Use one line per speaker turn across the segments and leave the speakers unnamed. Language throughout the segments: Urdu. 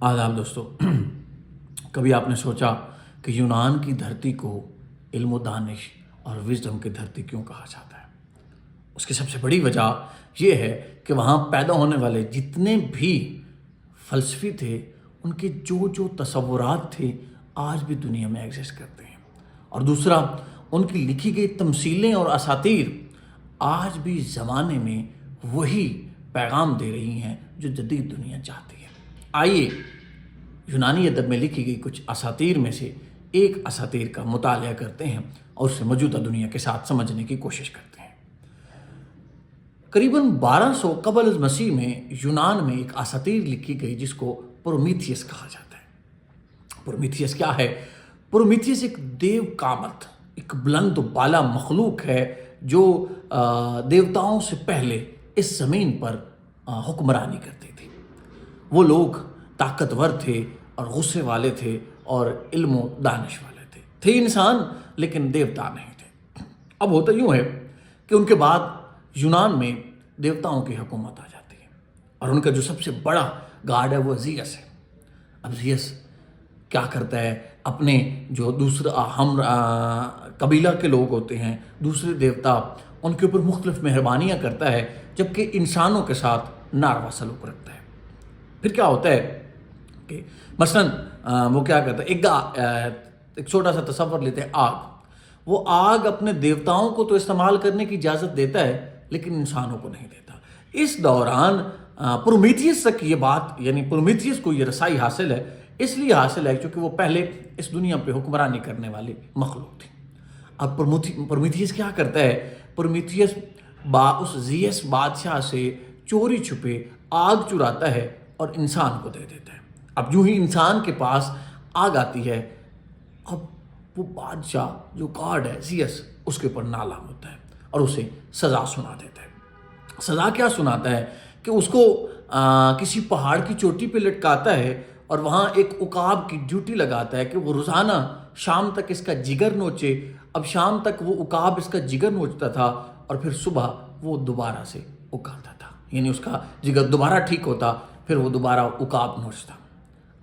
آداب دوستو، کبھی آپ نے سوچا کہ یونان کی دھرتی کو علم و دانش اور وزڈم کی دھرتی کیوں کہا جاتا ہے؟ اس کی سب سے بڑی وجہ یہ ہے کہ وہاں پیدا ہونے والے جتنے بھی فلسفی تھے، ان کے جو تصورات تھے آج بھی دنیا میں ایگزسٹ کرتے ہیں، اور دوسرا ان کی لکھی گئی تمثیلیں اور اساطیر آج بھی زمانے میں وہی پیغام دے رہی ہیں جو جدید دنیا چاہتی ہے۔ آئیے یونانی ادب میں لکھی گئی کچھ اساطیر میں سے ایک اساطیر کا مطالعہ کرتے ہیں اور اسے موجودہ دنیا کے ساتھ سمجھنے کی کوشش کرتے ہیں۔ قریباً 1200 قبل از مسیح میں یونان میں ایک اساطیر لکھی گئی جس کو پرومیتھیس کہا جاتا ہے۔ پرومیتھیس کیا ہے؟ پرومیتھیس ایک دیو کامت، ایک بلند و بالا مخلوق ہے جو دیوتاؤں سے پہلے اس زمین پر حکمرانی کرتی تھی۔ وہ لوگ طاقتور تھے اور غصے والے تھے اور علم و دانش والے تھے انسان لیکن دیوتا نہیں تھے۔ اب ہوتا یوں ہے کہ ان کے بعد یونان میں دیوتاؤں کی حکومت آ جاتی ہے، اور ان کا جو سب سے بڑا گاڈ ہے وہ زیس ہے۔ اب زیس کیا کرتا ہے؟ اپنے جو دوسرا ہم قبیلہ کے لوگ ہوتے ہیں، دوسرے دیوتا، ان کے اوپر مختلف مہربانیاں کرتا ہے، جبکہ انسانوں کے ساتھ ناروا سلوک رکھتا ہے۔ پھر کیا ہوتا ہے کہ مثلا وہ کیا کرتا ہے، ایک چھوٹا سا تصور لیتے ہیں، آگ۔ وہ آگ اپنے دیوتاؤں کو تو استعمال کرنے کی اجازت دیتا ہے لیکن انسانوں کو نہیں دیتا۔ اس دوران پرومیتھیس تک یہ بات، یعنی پرومیتھیس کو یہ رسائی حاصل ہے، اس لیے حاصل ہے کیونکہ وہ پہلے اس دنیا پہ حکمرانی کرنے والی مخلوق تھی۔ اب پرومیتھیس کیا کرتا ہے؟ پرومیتھیس اس زیس بادشاہ سے چوری چھپے آگ چراتا ہے اور انسان کو دے دیتا ہے۔ اب جو ہی انسان کے پاس آگ آتی ہے، اب وہ بادشاہ جو گاڈ ہے زیس، اس کے اوپر نالا ہوتا ہے اور اسے سزا سنا دیتا ہے۔ سزا کیا سناتا ہے کہ اس کو کسی پہاڑ کی چوٹی پہ لٹکاتا ہے اور وہاں ایک عقاب کی ڈیوٹی لگاتا ہے کہ وہ روزانہ شام تک اس کا جگر نوچے۔ اب شام تک وہ عقاب اس کا جگر نوچتا تھا اور پھر صبح وہ دوبارہ سے اگاتا تھا، یعنی اس کا جگر دوبارہ ٹھیک ہوتا، پھر وہ دوبارہ عقاب نوچتا۔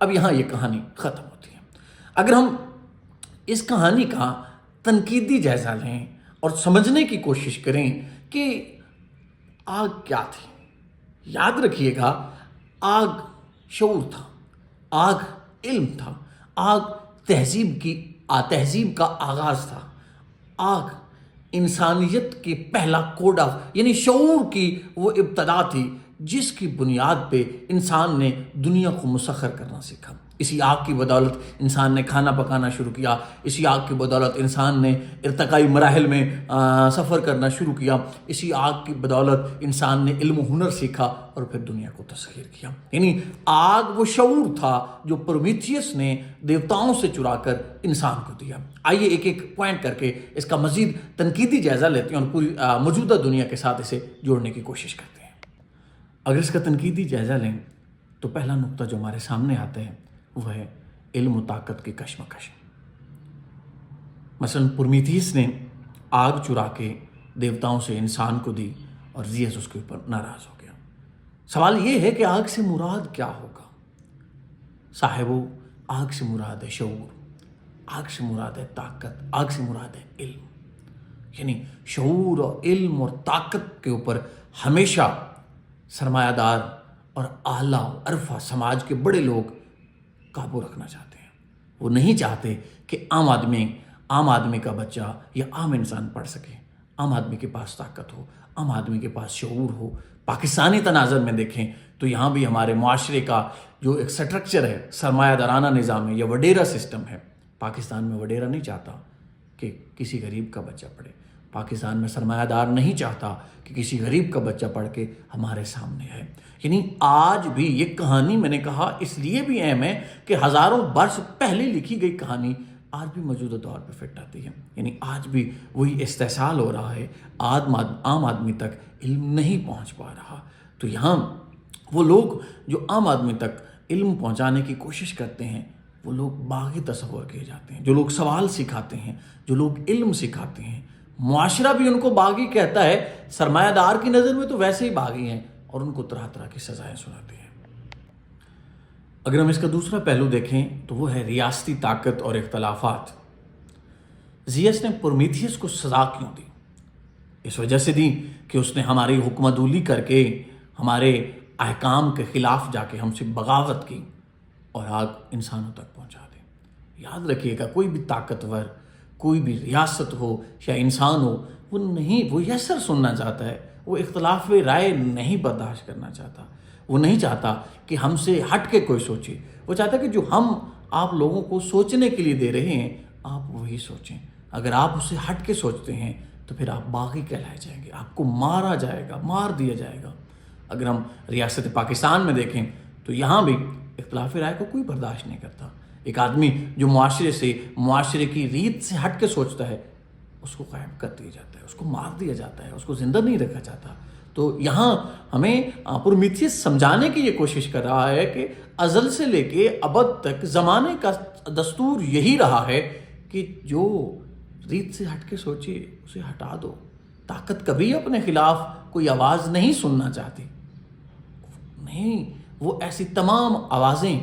اب یہاں یہ کہانی ختم ہوتی ہے۔ اگر ہم اس کہانی کا تنقیدی جائزہ لیں اور سمجھنے کی کوشش کریں کہ آگ کیا تھی، یاد رکھیے گا، آگ شعور تھا، آگ علم تھا، آگ تہذیب کا آغاز تھا، آگ انسانیت کے پہلا کوڈ آف، یعنی شعور کی وہ ابتدا تھی جس کی بنیاد پہ انسان نے دنیا کو مسخر کرنا سیکھا۔ اسی آگ کی بدولت انسان نے کھانا پکانا شروع کیا، اسی آگ کی بدولت انسان نے ارتقائی مراحل میں سفر کرنا شروع کیا، اسی آگ کی بدولت انسان نے علم و ہنر سیکھا اور پھر دنیا کو تسخیر کیا۔ یعنی آگ وہ شعور تھا جو پرومیتھیس نے دیوتاؤں سے چرا کر انسان کو دیا۔ آئیے ایک ایک پوائنٹ کر کے اس کا مزید تنقیدی جائزہ لیتے ہیں اور پوری موجودہ دنیا کے ساتھ اسے جوڑنے کی کوشش کرتے ہیں۔ اگر اس کا تنقیدی جائزہ لیں تو پہلا نقطہ جو ہمارے سامنے آتا ہے وہ ہے علم و طاقت کی کشمکش۔ مثلا پرومیتھیس نے آگ چرا کے دیوتاؤں سے انسان کو دی اور زیس اس کے اوپر ناراض ہو گیا۔ سوال یہ ہے کہ آگ سے مراد کیا ہوگا؟ صاحبو، آگ سے مراد ہے شعور، آگ سے مراد ہے طاقت، آگ سے مراد ہے علم۔ یعنی شعور اور علم اور طاقت کے اوپر ہمیشہ سرمایہ دار اور اعلیٰ عرفہ سماج کے بڑے لوگ قابو رکھنا چاہتے ہیں۔ وہ نہیں چاہتے کہ عام آدمی کا بچہ یا عام انسان پڑھ سکے، عام آدمی کے پاس طاقت ہو، عام آدمی کے پاس شعور ہو۔ پاکستانی تناظر میں دیکھیں تو یہاں بھی ہمارے معاشرے کا جو ایک سٹرکچر ہے، سرمایہ دارانہ نظام ہے یا وڈیرا سسٹم ہے۔ پاکستان میں وڈیرا نہیں چاہتا کہ کسی غریب کا بچہ پڑھے، پاکستان میں سرمایہ دار نہیں چاہتا کہ کسی غریب کا بچہ پڑھ کے ہمارے سامنے ہے۔ یعنی آج بھی یہ کہانی، میں نے کہا اس لیے بھی اہم ہے کہ ہزاروں برس پہلے لکھی گئی کہانی آج بھی موجودہ دور پہ فٹ آتی ہے۔ یعنی آج بھی وہی استحصال ہو رہا ہے، عام آدمی تک علم نہیں پہنچ پا رہا۔ تو یہاں وہ لوگ جو عام آدمی تک علم پہنچانے کی کوشش کرتے ہیں، وہ لوگ باغی تصور کیے جاتے ہیں۔ جو لوگ سوال سکھاتے ہیں، جو لوگ علم سکھاتے ہیں، معاشرہ بھی ان کو باغی کہتا ہے، سرمایہ دار کی نظر میں تو ویسے ہی باغی ہیں اور ان کو طرح طرح کی سزائیں سناتے ہیں۔ اگر ہم اس کا دوسرا پہلو دیکھیں تو وہ ہے ریاستی طاقت اور اختلافات۔ زیس نے پرومیتھیس کو سزا کیوں دی؟ اس وجہ سے دی کہ اس نے ہماری حکمت کر کے ہمارے احکام کے خلاف جا کے ہم سے بغاوت کی اور آگ انسانوں تک پہنچا دی۔ یاد رکھیے گا، کوئی بھی طاقتور، کوئی بھی ریاست ہو یا انسان ہو، وہ یسر سننا چاہتا ہے، وہ اختلاف رائے نہیں برداشت کرنا چاہتا، وہ نہیں چاہتا کہ ہم سے ہٹ کے کوئی سوچے، وہ چاہتا ہے کہ جو ہم آپ لوگوں کو سوچنے کے لیے دے رہے ہیں آپ وہی سوچیں۔ اگر آپ اسے ہٹ کے سوچتے ہیں تو پھر آپ باغی کہلائے جائیں گے، آپ کو مارا جائے گا، مار دیا جائے گا۔ اگر ہم ریاست پاکستان میں دیکھیں تو یہاں بھی اختلاف رائے کو کوئی برداشت نہیں کرتا۔ ایک آدمی جو معاشرے کی ریت سے ہٹ کے سوچتا ہے اس کو قائم کر دیا جاتا ہے، اس کو مار دیا جاتا ہے، اس کو زندہ نہیں رکھا جاتا۔ تو یہاں ہمیں پرومیتھیس سمجھانے کی یہ کوشش کر رہا ہے کہ ازل سے لے کے ابد تک زمانے کا دستور یہی رہا ہے کہ جو ریت سے ہٹ کے سوچے اسے ہٹا دو۔ طاقت کبھی اپنے خلاف کوئی آواز نہیں سننا چاہتی، نہیں، وہ ایسی تمام آوازیں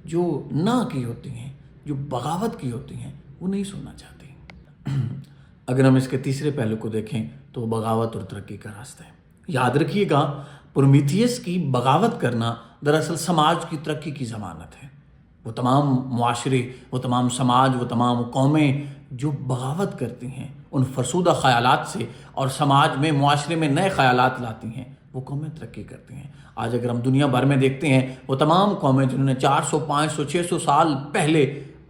جو نہ کی ہوتی ہیں، جو بغاوت کی ہوتی ہیں، وہ نہیں سننا چاہتی۔ اگر ہم اس کے تیسرے پہلو کو دیکھیں تو وہ بغاوت اور ترقی کا راستہ ہے۔ یاد رکھیے گا، پرومیتھیس کی بغاوت کرنا دراصل سماج کی ترقی کی ضمانت ہے۔ وہ تمام معاشرے، وہ تمام سماج، وہ تمام قومیں جو بغاوت کرتی ہیں ان فرسودہ خیالات سے اور سماج میں، معاشرے میں نئے خیالات لاتی ہیں، وہ قومیں ترقی کرتی ہیں۔ آج اگر ہم دنیا بھر میں دیکھتے ہیں، وہ تمام قومیں جنہوں نے 400، 500، 600 سال پہلے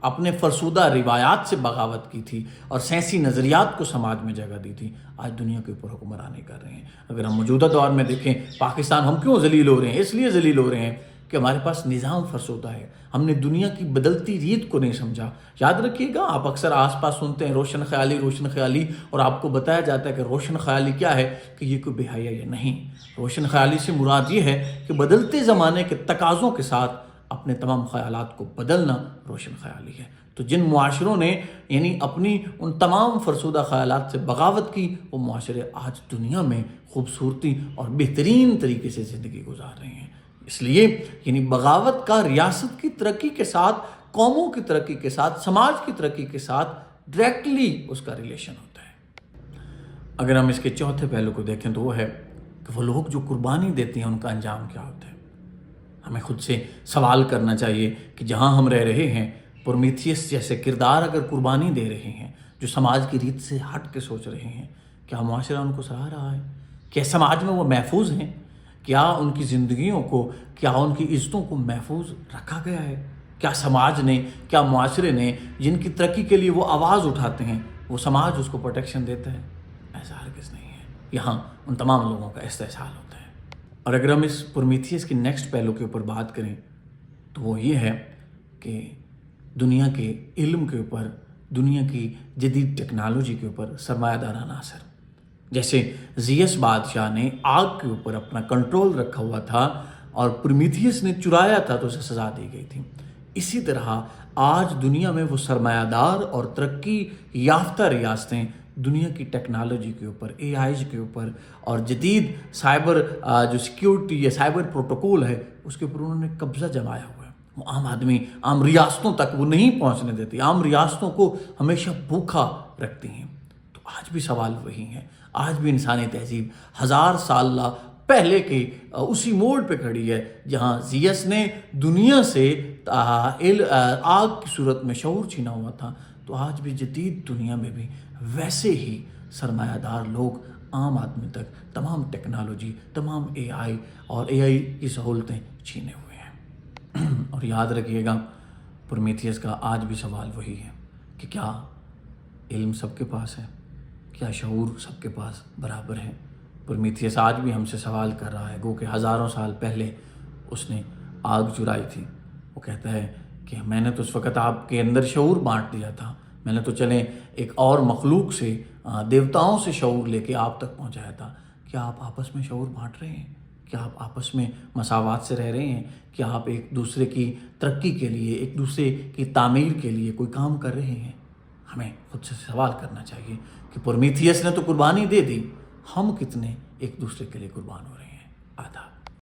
اپنے فرسودہ روایات سے بغاوت کی تھی اور سائنسی نظریات کو سماج میں جگہ دی تھی، آج دنیا کے اوپر حکمرانی کر رہے ہیں۔ اگر ہم موجودہ دور میں دیکھیں، پاکستان ہم کیوں ذلیل ہو رہے ہیں؟ اس لیے ذلیل ہو رہے ہیں کہ ہمارے پاس نظام فرسودہ ہے، ہم نے دنیا کی بدلتی ریت کو نہیں سمجھا۔ یاد رکھیے گا، آپ اکثر آس پاس سنتے ہیں روشن خیالی، اور آپ کو بتایا جاتا ہے کہ روشن خیالی کیا ہے، کہ یہ کوئی بے حیا یا نہیں۔ روشن خیالی سے مراد یہ ہے کہ بدلتے زمانے کے تقاضوں کے ساتھ اپنے تمام خیالات کو بدلنا روشن خیالی ہے۔ تو جن معاشروں نے اپنی ان تمام فرسودہ خیالات سے بغاوت کی، وہ معاشرے آج دنیا میں خوبصورتی اور بہترین طریقے سے زندگی گزار رہے ہیں۔ اس لیے بغاوت کا ریاست کی ترقی کے ساتھ، قوموں کی ترقی کے ساتھ، سماج کی ترقی کے ساتھ ڈائریکٹلی اس کا ریلیشن ہوتا ہے۔ اگر ہم اس کے چوتھے پہلو کو دیکھیں تو وہ ہے کہ وہ لوگ جو قربانی دیتے ہیں ان کا انجام کیا ہوتا ہے۔ ہمیں خود سے سوال کرنا چاہیے کہ جہاں ہم رہ رہے ہیں، پرومیتھیس جیسے کردار اگر قربانی دے رہے ہیں، جو سماج کی ریت سے ہٹ کے سوچ رہے ہیں، کیا معاشرہ ان کو سراہ رہا ہے؟ کیا سماج میں وہ محفوظ ہیں؟ کیا ان کی زندگیوں کو، کیا ان کی عزتوں کو محفوظ رکھا گیا ہے؟ کیا سماج نے، کیا معاشرے نے جن کی ترقی کے لیے وہ آواز اٹھاتے ہیں، وہ سماج اس کو پروٹیکشن دیتا ہے؟ ایسا ہرگز نہیں ہے۔ یہاں ان تمام لوگوں کا استحصال ہوتا ہے۔ اور اگر ہم اس پرومیتھیس کے نیکسٹ پہلو کے اوپر بات کریں تو وہ یہ ہے کہ دنیا کے علم کے اوپر، دنیا کی جدید ٹیکنالوجی کے اوپر سرمایہ دارانہ اثر۔ جیسے زیس بادشاہ نے آگ کے اوپر اپنا کنٹرول رکھا ہوا تھا اور پرومیتھیس نے چرایا تھا تو اسے سزا دی گئی تھی، اسی طرح آج دنیا میں وہ سرمایہ دار اور ترقی یافتہ ریاستیں دنیا کی ٹیکنالوجی کے اوپر، اے آئیز کے اوپر اور جدید سائبر جو سیکیورٹی یا سائبر پروٹوکول ہے اس کے اوپر انہوں نے قبضہ جمایا ہوا ہے۔ وہ عام آدمی، عام ریاستوں تک وہ نہیں پہنچنے دیتی، عام ریاستوں کو ہمیشہ بھوکا رکھتی ہیں۔ تو آج بھی سوال وہی ہے، آج بھی انسانی تہذیب 1000 سال پہلے کے اسی موڑ پہ کھڑی ہے جہاں زیس نے دنیا سے آگ کی صورت میں شعور چھینا ہوا تھا۔ تو آج بھی جدید دنیا میں بھی ویسے ہی سرمایہ دار لوگ عام آدمی تک تمام ٹیکنالوجی، تمام اے آئی کی سہولتیں چھینے ہوئے ہیں۔ اور یاد رکھیے گا، پرومیتھیس کا آج بھی سوال وہی ہے کہ کیا علم سب کے پاس ہے؟ کیا شعور سب کے پاس برابر ہے؟ پرومیتھیس آج بھی ہم سے سوال کر رہا ہے، گو کہ ہزاروں سال پہلے اس نے آگ چرائی تھی۔ وہ کہتا ہے کہ میں نے تو اس وقت آپ کے اندر شعور بانٹ دیا تھا، میں نے تو چلیں ایک اور مخلوق سے، دیوتاؤں سے شعور لے کے آپ تک پہنچایا تھا۔ کیا آپ آپس میں شعور بانٹ رہے ہیں؟ کیا آپ آپس میں مساوات سے رہ رہے ہیں؟ کیا آپ ایک دوسرے کی ترقی کے لیے، ایک دوسرے کی تعمیر کے لیے کوئی کام کر رہے ہیں؟ ہمیں خود سے سوال کرنا چاہیے کہ پرومیتھیس نے تو قربانی دے دی، ہم کتنے ایک دوسرے کے لیے قربان ہو رہے ہیں؟ آدھا